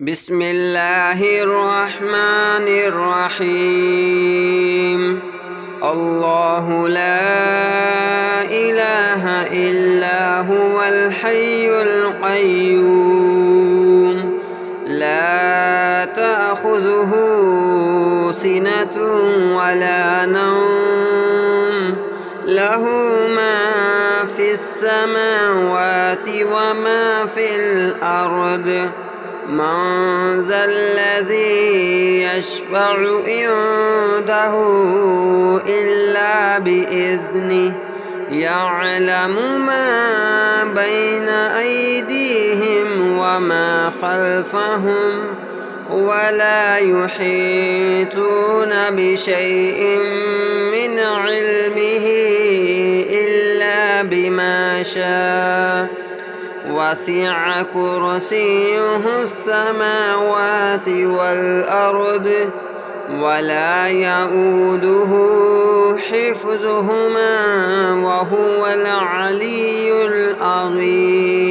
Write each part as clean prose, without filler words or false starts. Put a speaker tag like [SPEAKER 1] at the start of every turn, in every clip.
[SPEAKER 1] بسم الله الرحمن الرحيم. الله لا إله إلا هو الحي القيوم لا تأخذه سنة ولا نوم له ما في السماوات وما في الأرض من ذا الذي يشفع عنده إلا بإذنه يعلم ما بين أيديهم وما خلفهم ولا يحيطون بشيء من علمه إلا بما شاء وسع كرسيه السماوات والأرض ولا يؤوده حفظهما وهو العلي العظيم.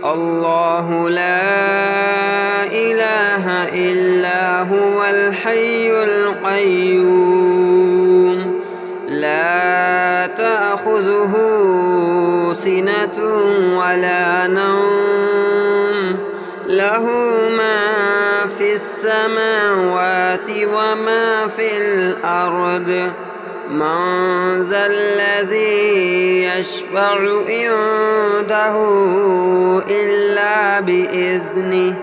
[SPEAKER 1] الله لا إله إلا هو الحي القيوم لا تأخذه سنة ولا نوم له ما في السماوات وما في الأرض من ذا الذي يشفع عنده إلا بإذنه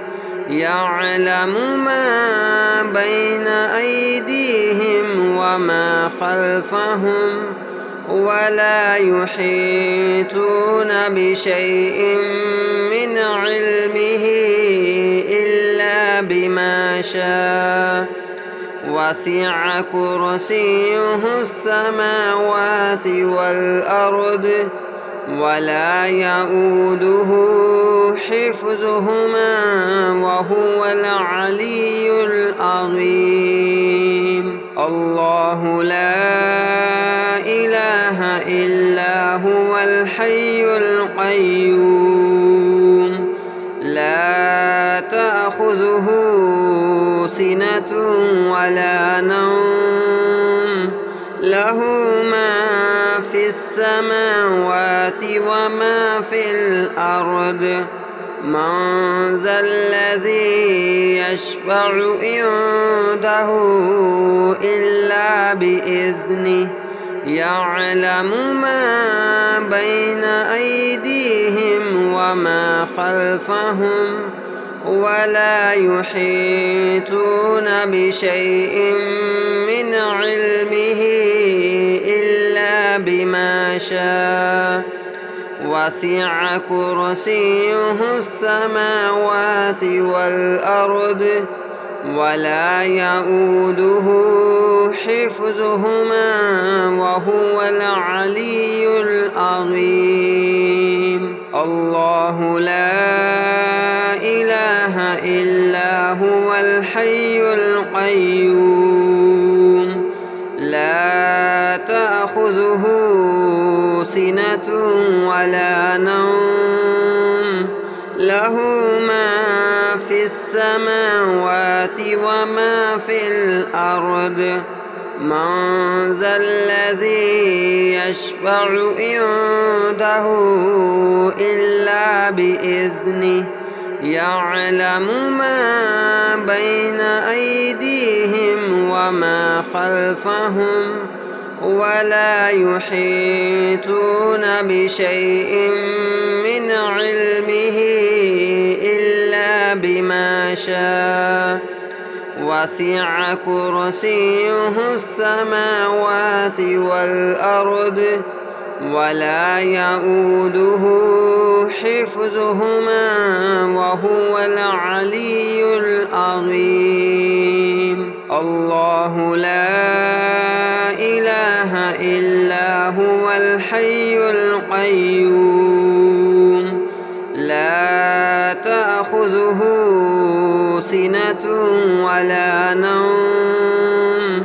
[SPEAKER 1] يعلم ما بين أيديهم وما خلفهم ولا يحيطون بشيء من علمه إلا بما شاء وسع كرسيه السماوات والأرض ولا يؤوده حفظهما وهو العلي العظيم. الله لا إله إلا هو الحي القيوم لا تأخذه سنة ولا نوم له ما في السماوات وما في الأرض من ذا الذي يشفع عنده إلا بإذنه يعلم ما بين أيديهم وما خلفهم ولا يحيطون بشيء من علمه إلا بما شاء وسع كرسيه السماوات والأرض ولا يؤوده حفظهما وهو العلي العظيم. الله لا إله إلا هو الحي القيوم لا تأخذه سنة ولا نوم له ما في السماوات وما في الأرض من ذا الذي يشفع عنده إلا بإذنه يعلم ما بين أيديهم وما خلفهم ولا يحيطون بشيء من علمه إلا بما شاء وسع كرسيه السماوات والأرض ولا يؤوده حفظهما وهو العلي العظيم. الله لا إله إلا هو الحي القيوم لا تأخذه سنة ولا نوم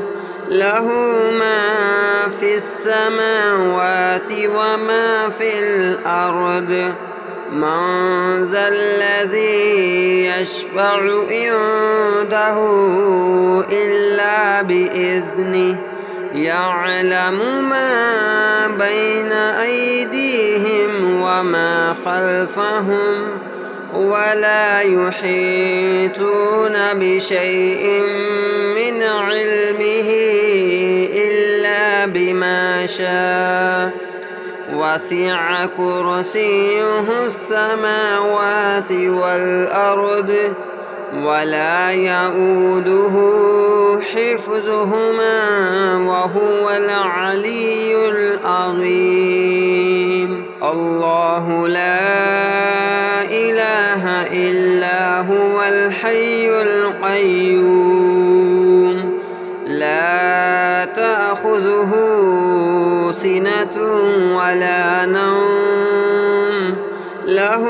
[SPEAKER 1] له ما في السماوات وما في الأرض من ذا الذي يشفع عنده إلا بإذنه يعلم ما بين أيديهم وما خلفهم ولا يحيطون بشيء من علمه إلا بما شاء وسع كرسيه السماوات والأرض ولا يؤوده حفظهما وهو العلي العظيم الله لا إله إلا هو الحي القيوم لا تأخذه سنة ولا نوم له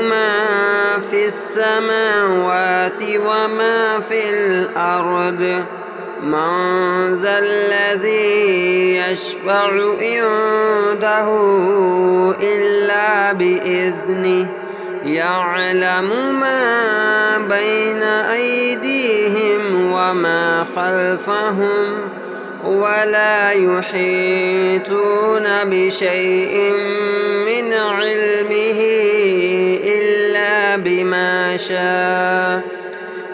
[SPEAKER 1] ما في السماوات وما في الأرض من ذا الذي يشفع عنده إلا بإذنه يعلم ما بين أيديهم وما خلفهم ولا يحيطون بشيء من علمه إلا بما شاء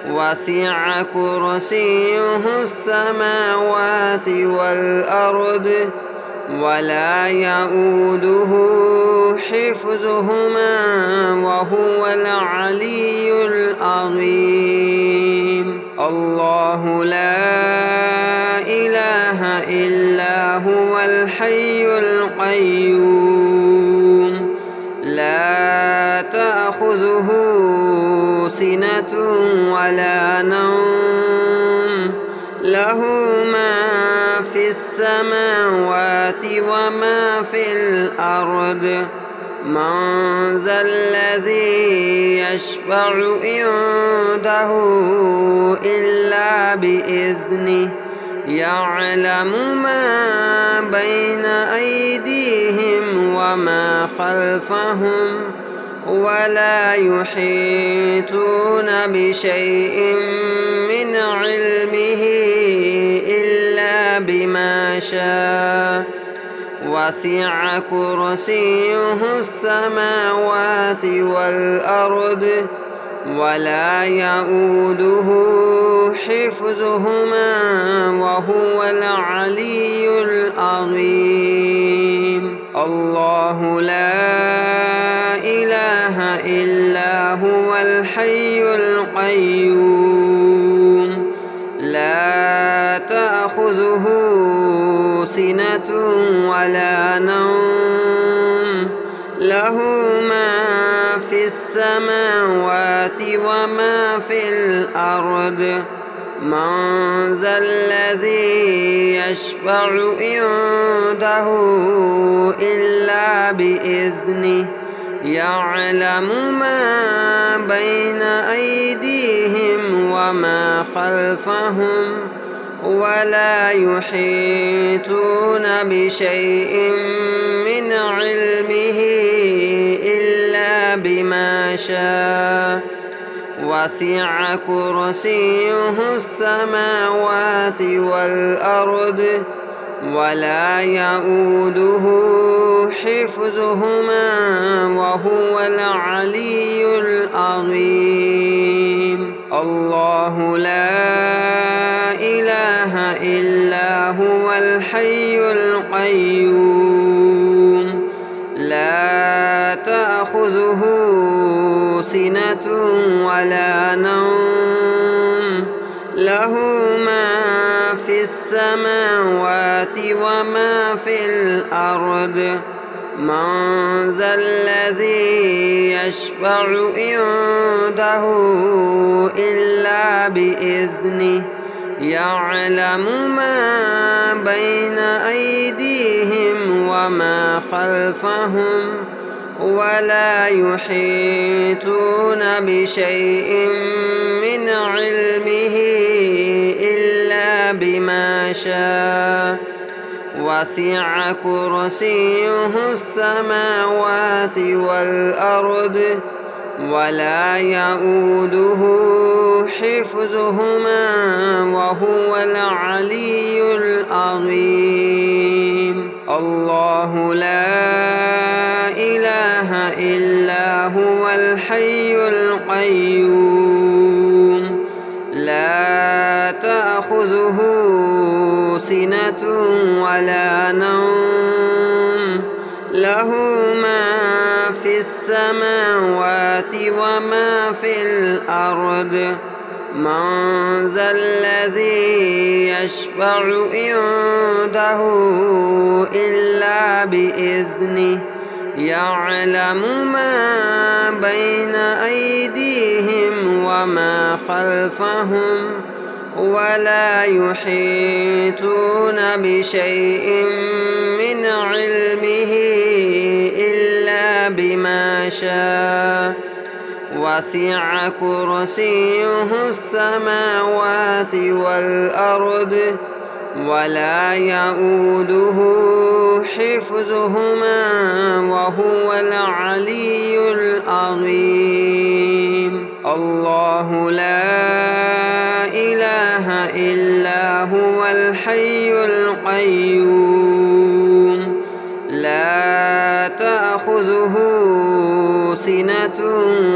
[SPEAKER 1] وسع كرسيه السماوات والأرض ولا يؤوده حفظهما وهو العلي العظيم الله لا إله إلا هو الحي القيوم لا تأخذه سنة ولا نوم له ما في السماوات وما في الأرض من ذا الذي يشفع عنده إلا بإذنه يعلم ما بين أيديهم وما خلفهم ولا يحيطون بشيء من علمه إلا بما شاء وسع كرسيه السماوات والأرض ولا يؤوده حفظهما وهو العلي العظيم الله لا إله إلا هو الحي القيوم لا تأخذه سنة ولا نوم له ما في السماوات وما في الأرض من ذا الذي يشفع عنده إلا بإذنه يعلم ما بين أيديهم وما خلفهم ولا يحيطون بشيء من علمه إلا بما شاء وسع كرسيه السماوات والأرض ولا يؤوده حفظهما وهو العلي العظيم الله لا إله إلا هو الحي القيوم لا تأخذه سنة ولا نوم له ما في السماوات وما في الأرض من ذا الذي يشفع عنده إلا بإذنه يعلم ما بين أيديهم وما خلفهم ولا يحيطون بشيء من علمه إلا بما شاء وسع كرسيه السماوات والأرض ولا يؤوده حفظهما وهو العلي العظيم. الله لا إله إلا هو الحي القيوم لا تأخذه سنة ولا نوم له ما في السماوات وما في الأرض. من ذا الذي يشفع عنده إلا بإذنه يعلم ما بين أيديهم وما خلفهم ولا يحيطون بشيء من علمه إلا بما شاء. وسع كرسيه السماوات والأرض ولا يؤوده حفظهما وهو العلي العظيم. الله لا إله إلا هو الحي القيوم لا تأخذه سنة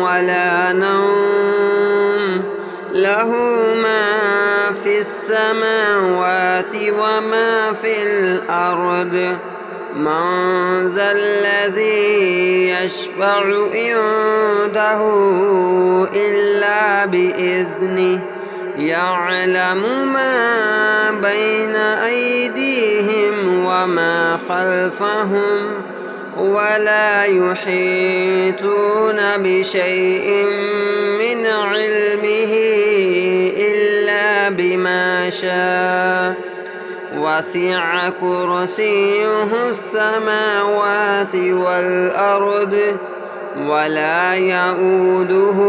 [SPEAKER 1] ولا نوم له ما في السماوات وما في الأرض. من ذا الذي يشفع عنده إلا بإذنه يعلم ما بين أيديهم وما خلفهم ولا يحيطون بشيء من علمه إلا بما شاء. وسع كرسيه السماوات والأرض ولا يؤوده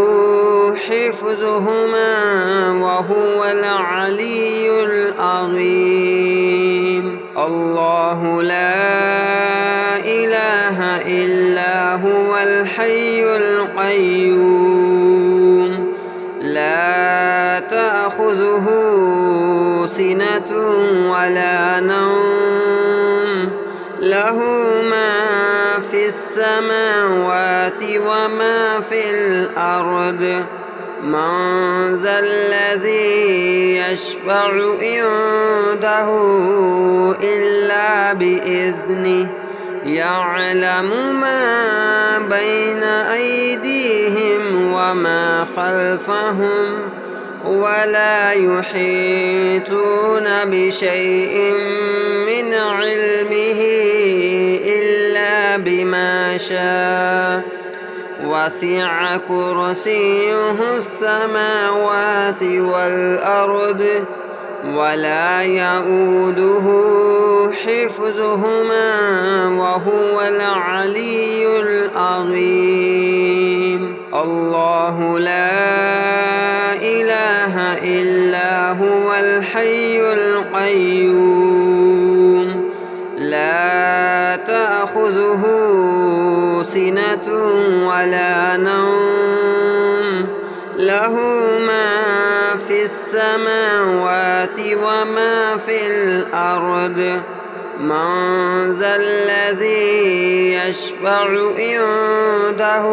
[SPEAKER 1] حفظهما وهو العلي العظيم. الله لا إله إلا هو الحي القيوم لا تأخذه سنة ولا نوم له ما في السماوات وما في الأرض. من ذا الذي يشفع عنده إلا بإذنه يعلم ما بين أيديهم وما خلفهم ولا يحيطون بشيء من علمه إلا بما شاء. وسع كرسيه السماوات والأرض ولا يؤوده حفظهما وهو العلي العظيم. الله لا إله إلا هو الحي القيوم لا تأخذه سنة ولا نوم له ما في السماوات وما في الأرض. من ذا الذي يشفع عنده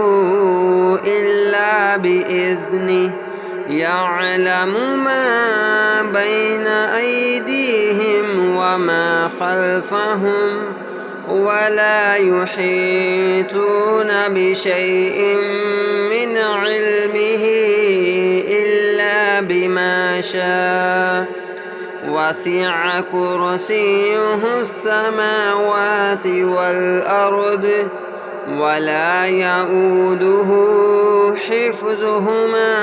[SPEAKER 1] إلا بإذنه يعلم ما بين أيديهم وما خلفهم ولا يحيطون بشيء من علمه إلا بما شاء. وسع كرسيه السماوات والأرض ولا يؤوده حفظهما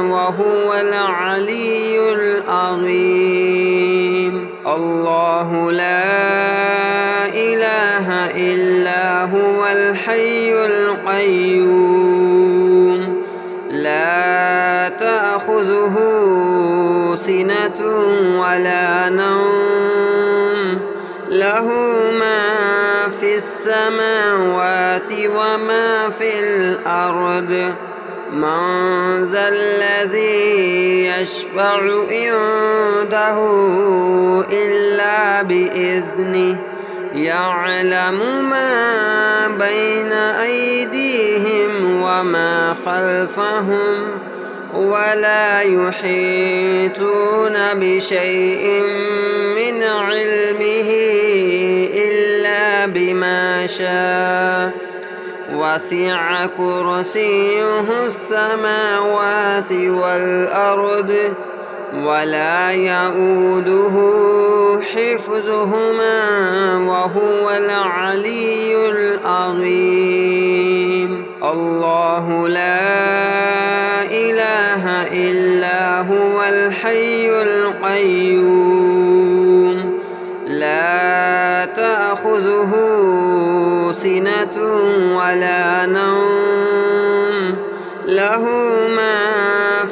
[SPEAKER 1] وهو العلي العظيم. الله لا إله إلا هو الحي القيوم لا تأخذه سنة ولا نوم له ما في السماوات وما في الأرض من ذا الذي يشفع عنده إلا بإذنه يعلم ما بين أيديهم وما خلفهم ولا يحيطون بشيء من علمه إلا بما شاء وسع كرسيه السماوات والأرض ولا يؤوده حفظهما وهو العلي العظيم الله لا إله إلا هو الحي القيوم لا تأخذه سنة ولا نوم له ما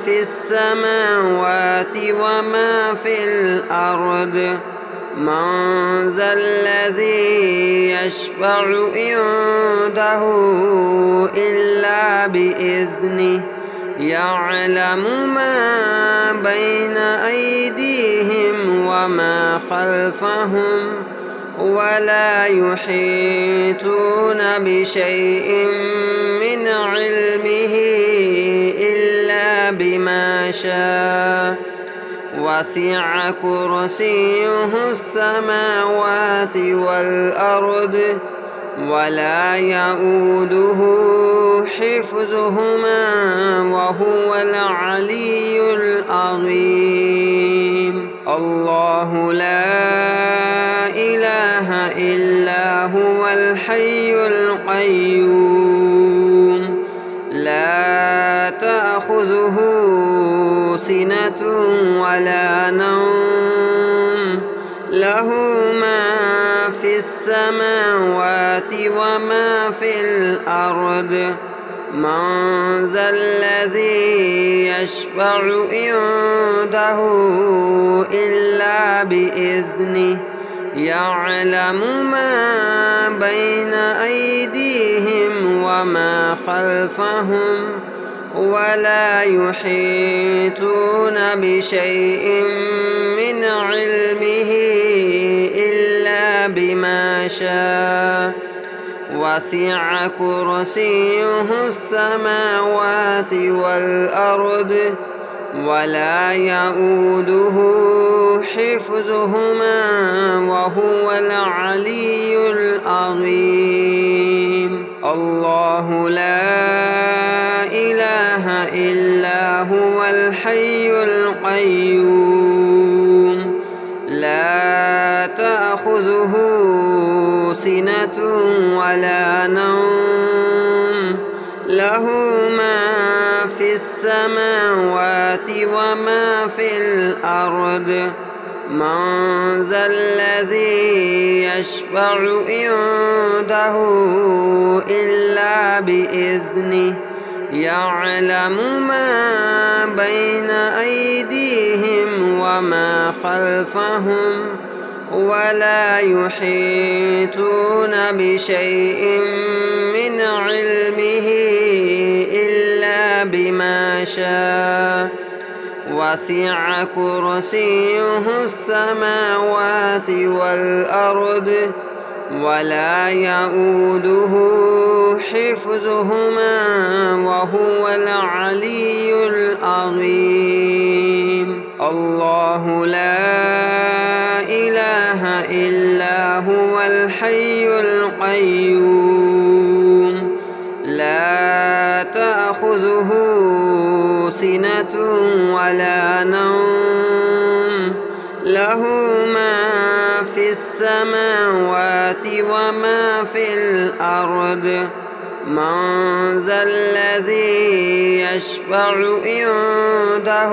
[SPEAKER 1] في السماوات وما في الأرض من ذا الذي يشفع عنده إلا بإذنه يعلم ما بين أيديهم وما خلفهم ولا يحيطون بشيء من علمه إلا بما شاء وسع كرسيه السماوات والأرض ولا يؤوده حفظهما وهو العلي العظيم الله لا إله إلا هو الحي القيوم لا تأخذه سنة ولا نوم له ما في السماوات وما في الأرض من ذا الذي يشفع عنده إلا بإذنه يعلم ما بين أيديهم وما خلفهم ولا يحيطون بشيء من علمه إلا بما شاء وسع كرسيه السماوات والأرض ولا يؤوده حفظهما وهو العلي العظيم الله لا إله إلا هو الحي القيوم لا تأخذه سنة ولا نوم له ما في السماوات وما في الأرض من ذا الذي يشفع عنده إلا بإذنه يعلم ما بين أيديهم وما خلفهم ولا يحيطون بشيء من علمه إلا بما شاء وسع كرسيه السماوات والأرض ولا يؤوده حفظهما وهو العلي العظيم الله لا إله إلا هو الحي القيوم لا تأخذه سنة ولا نوم له ما في السماوات وما في الأرض من ذا الذي يشفع عنده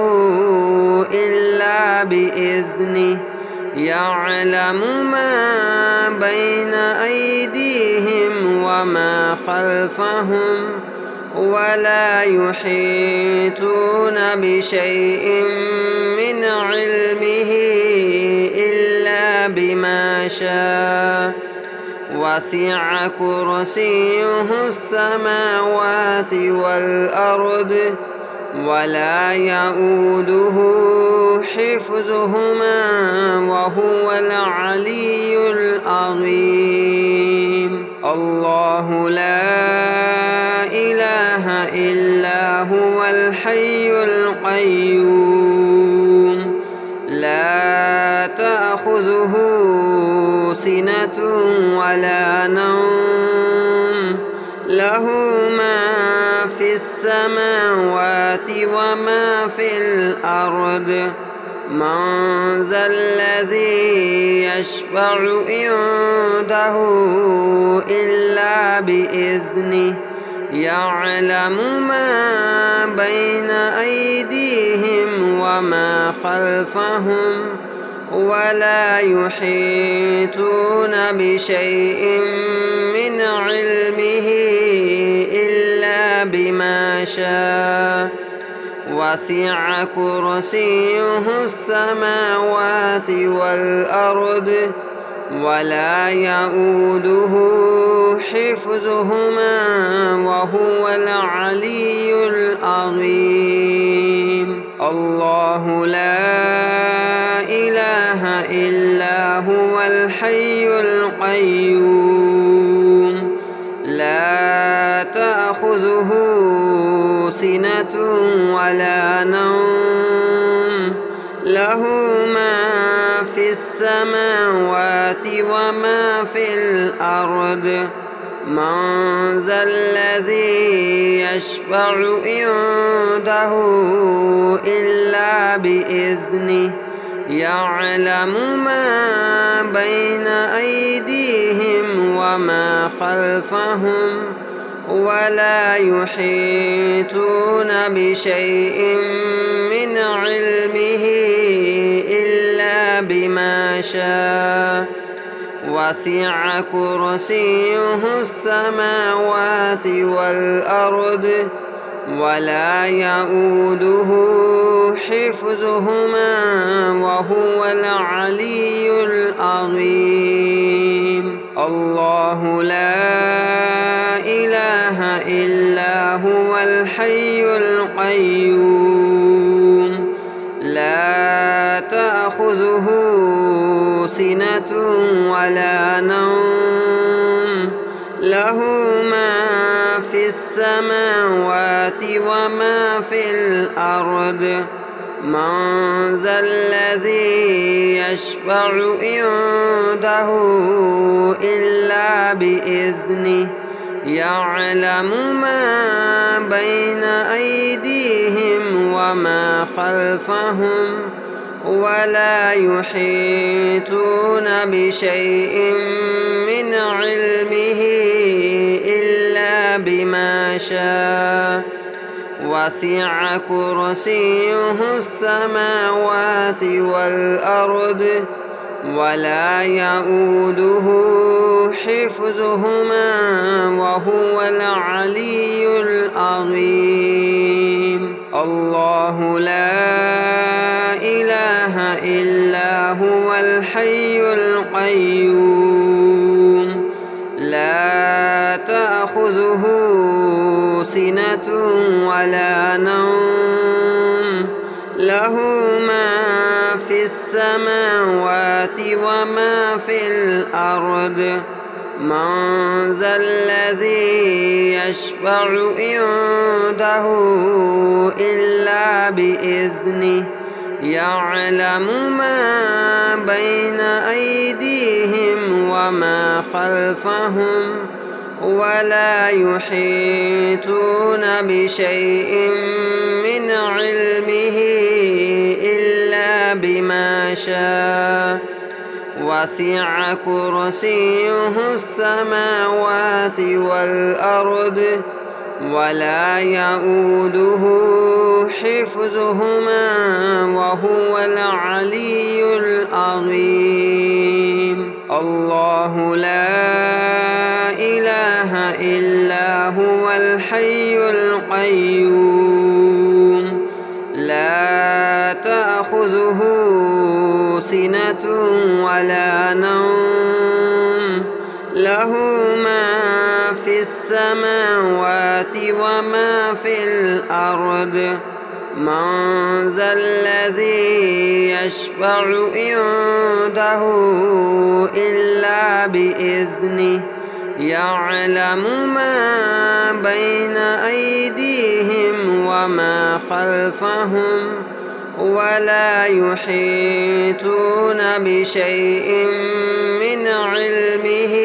[SPEAKER 1] إلا بإذنه يعلم ما بين أيديهم وما خلفهم ولا يحيطون بشيء من علمه إلا بما شاء وسع كرسيه السماوات والأرض ولا يؤوده حفظهما وهو العلي العظيم. الله لا إله إلا هو الحي القيوم لا تأخذه سنة ولا نوم له ما في السماوات وما في الأرض من ذا الذي يشفع عنده إلا بإذنه يعلم ما بين أيديهم وما خلفهم ولا يحيطون بشيء من علمه إلا بما شاء وسع كرسيه السماوات والأرض ولا يؤوده حفظهما وهو العلي العظيم. الله لا إله إلا هو الحي القيوم لا تأخذه سنة ولا نوم له ما في السماوات وما في الأرض من ذا الذي يشفع عنده إلا بإذنه يعلم ما بين أيديهم وما خلفهم ولا يحيطون بشيء من علمه إلا بما شاء وسع كرسيه السماوات والأرض ولا يؤوده حفظهما وهو العلي العظيم. الله لا إله إلا هو الحي القيوم لا تأخذه سنة ولا نوم له ما في السماوات وما في الأرض من ذا الذي يشفع عنده إلا بإذنه يعلم ما بين أيديهم وما خلفهم ولا يحيطون بشيء من علمه إلا بما شاء وسع كرسيه السماوات والأرض ولا يؤوده حفظهما وهو العلي العظيم. الله لا إله إلا هو الحي القيوم لا تأخذه سنة ولا نوم له ما في السماوات وما في الأرض من ذا الذي يشفع عنده إلا بإذنه يعلم ما بين أيديهم وما خلفهم ولا يحيطون بشيء من علمه إلا بما شاء وسع كرسيه السماوات والأرض ولا يؤوده حفظهما وهو العلي العظيم. الله لا إله إلا هو الحي القيوم لا تأخذه سنة ولا نوم له ما في السماوات وما في الأرض من ذا الذي يشفع عنده إلا بإذنه يعلم ما بين أيديهم وما خلفهم ولا يحيطون بشيء من علمه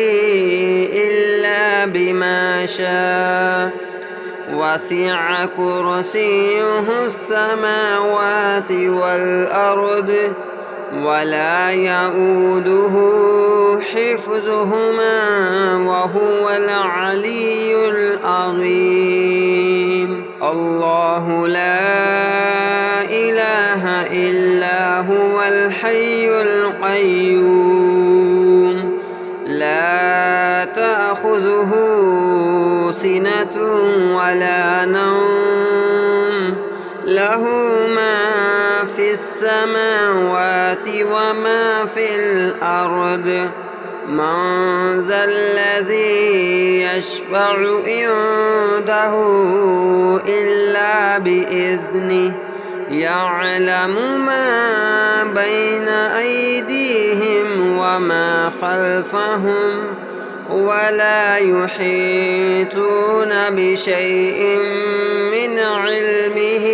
[SPEAKER 1] إلا بما شاء وسع كرسيه السماوات والأرض ولا يؤوده حفظهما وهو العلي العظيم الله لا إله إلا هو الحي القيوم لا تأخذه سنة ولا نوم له ما في السماوات وما في الأرض من ذا الذي يشفع عنده إلا بإذنه يعلم ما بين أيديهم وما خلفهم ولا يحيطون بشيء من علمه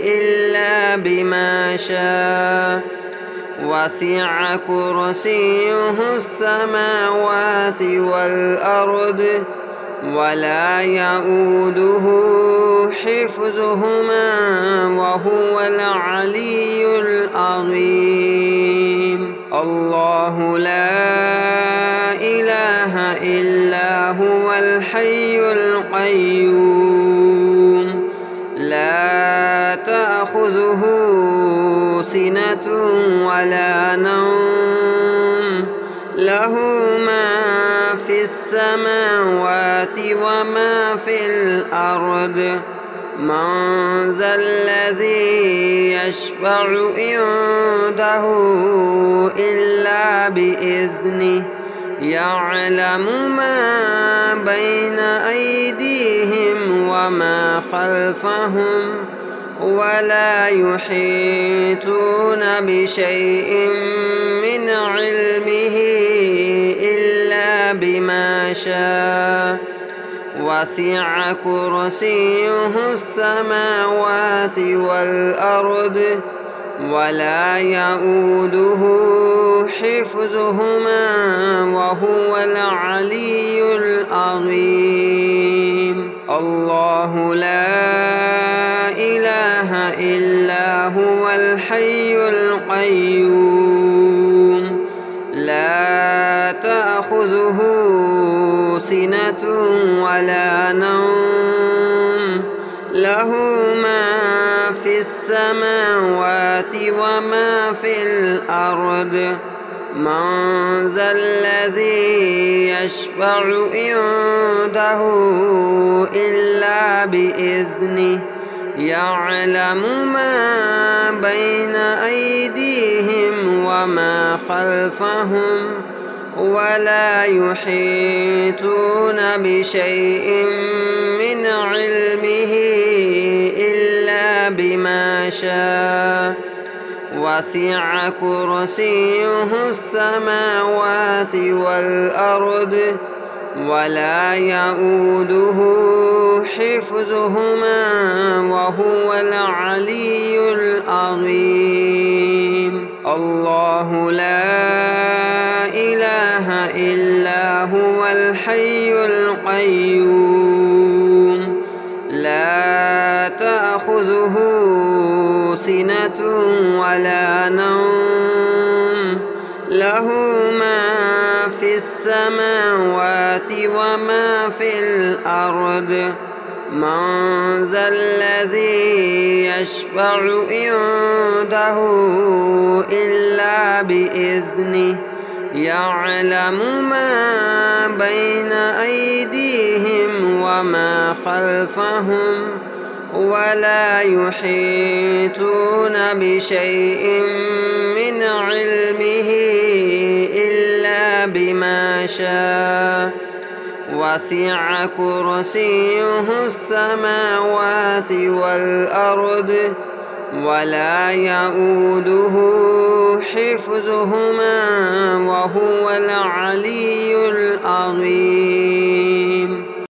[SPEAKER 1] إلا بما شاء وسع كرسيه السماوات والأرض ولا يؤوده حفظهما وهو العلي العظيم الله لا إله إلا هو الحي القيوم لا تأخذه سنة ولا نوم له ما في السماوات وما في الأرض من ذا الذي يشفع عنده إلا بإذنه يعلم ما بين أيديهم وما خلفهم ولا يحيطون بشيء من علمه إلا بما شاء وسع كرسيه السماوات والأرض ولا يؤوده حفظهما وهو العلي العظيم الله لا إله إلا هو الحي القيوم لا تأخذه سنة ولا نوم له ما في السماوات وما في الأرض من ذا الذي يشفع عنده إلا بإذنه يعلم ما بين أيديهم وما خلفهم ولا يحيطون بشيء من علمه إلا بما شاء وسع كرسيه السماوات والأرض ولا يؤوده حفظهما وهو العلي العظيم الله لا إله إلا هو الحي القيوم لا تأخذه سنة ولا نوم له ما في السماوات وما في الأرض من ذا الذي يشفع عنده إلا بإذنه يعلم ما بين أيديهم وما خلفهم ولا يحيطون بشيء من علمه علمه إلا بما شاء وسع كرسيه السماوات والأرض ولا يؤوده حفظهما وهو العلي العظيم.